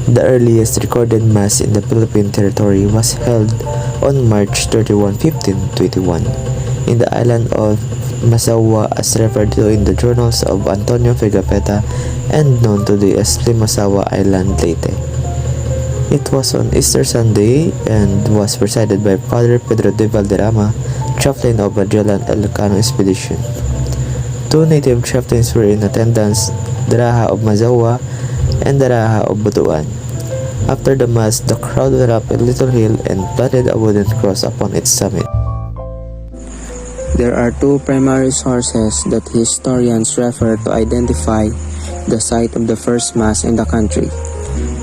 The earliest recorded mass in the Philippine territory was held on March 31, 1521, in the island of Limasawa, as referred to in the journals of Antonio Pigafetta and known today as Limasawa Island Leyte. It was on Easter Sunday and was presided by Father Pedro de Valderrama, chaplain of Magellan Elcano expedition. Two native chaplains were in attendance, Daraha of Mazawa and Daraha of Butuan. After the mass, the crowd went up a little hill and planted a wooden cross upon its summit. There are two primary sources that historians refer to identify the site of the first mass in the country.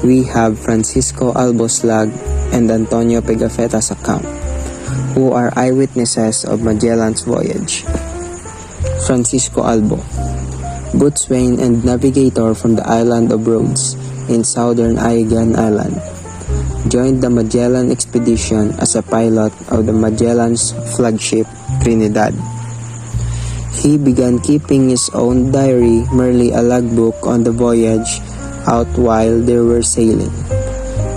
We have Francisco Albo's log and Antonio Pigafetta's account, who are eyewitnesses of Magellan's voyage. Francisco Albo, boatswain and navigator from the island of Rhodes in southern Iguain Island, joined the Magellan expedition as a pilot of the Magellan's flagship Trinidad. He began keeping his own diary, merely a logbook on the voyage out while they were sailing.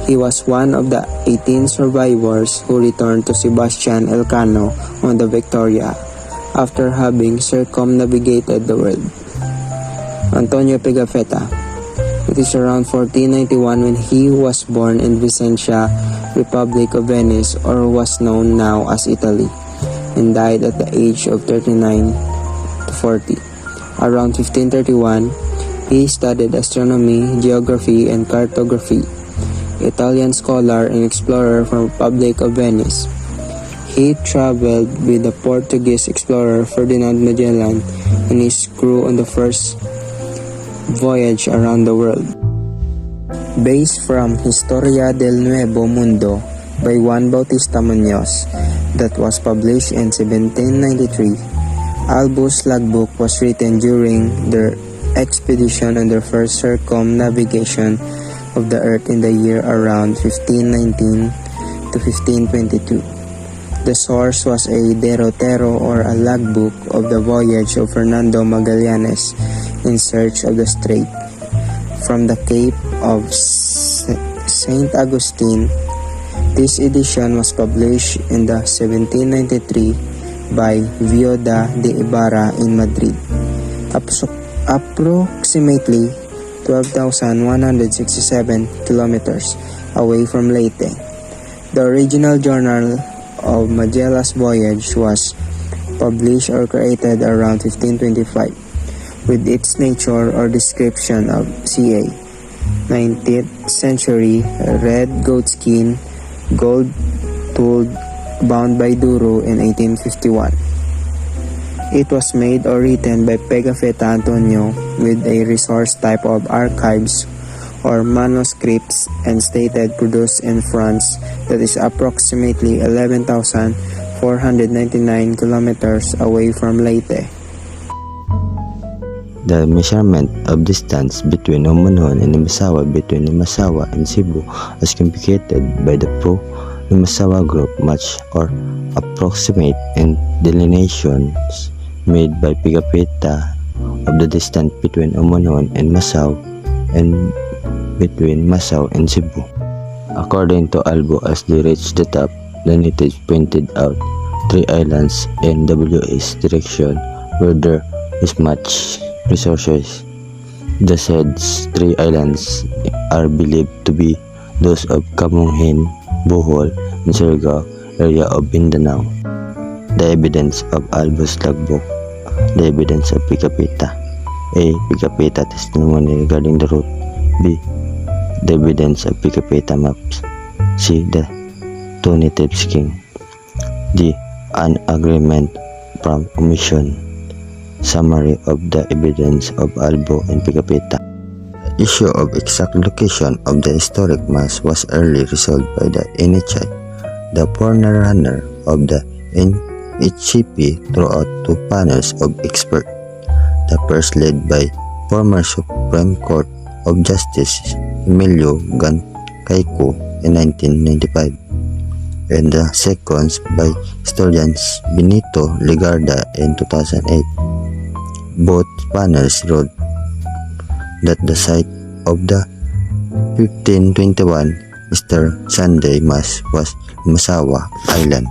He was one of the 18 survivors who returned to Sebastian Elcano on the Victoria after having circumnavigated the world. Antonio Pigafetta. It is around 1491 when he was born in Vicentia, Republic of Venice, or was known now as Italy, and died at the age of 39 to 40. Around 1531, he studied astronomy, geography, and cartography. Italian scholar and explorer from Republic of Venice. He traveled with the Portuguese explorer Ferdinand Magellan and his crew on the first voyage around the world. Based from Historia del Nuevo Mundo by Juan Bautista Muñoz that was published in 1793, Albo's logbook was written during their expedition on their first circumnavigation of the earth in the year around 1519 to 1522. The source was a derrotero or a logbook of the voyage of Fernando Magallanes in search of the strait. From the Cape of St. Augustine, this edition was published in the 1793 by Vioda de Ibarra in Madrid. Approximately 12,167 kilometers away from Leyte. The original journal of Magellan's voyage was published or created around 1525 with its nature or description of ca. 19th century, red goatskin, gold tooled, bound by Duro in 1851. It was made or written by Pigafetta Antonio with a resource type of archives or manuscripts and stated produced in France, that is approximately 11,499 kilometers away from Leyte. The measurement of distance between Umunon and Limasawa between Limasawa and Cebu as communicated by the pro-Limasawa group match or approximate and delineations made by Pigafetta of the distance between Umunon and Masao and between Masao and Cebu. According to Albo, as they reached the top, the natives pointed out 3 islands in WA's direction where there is much resources. The said 3 islands are believed to be those of Camunghin, Bohol, and Surigao area of Mindanao. The evidence of Albo's logbook. The evidence of Pigafetta. A. Pigafetta testimony regarding the route. B. The evidence of Pigafetta maps. C. The 2 natives king. D. An agreement from commission. Summary of the evidence of Albo and Pigafetta. The issue of exact location of the historic mass was early resolved by the NHI, the forerunner of the NHCP, throughout 2 panels of experts. The first led by former Supreme Court of Justice Emilio Gancayco in 1995, and the second by historians Benito Legarda in 2008. Both panels wrote that the site of the 1521, Easter Sunday Mass was Limasawa Island.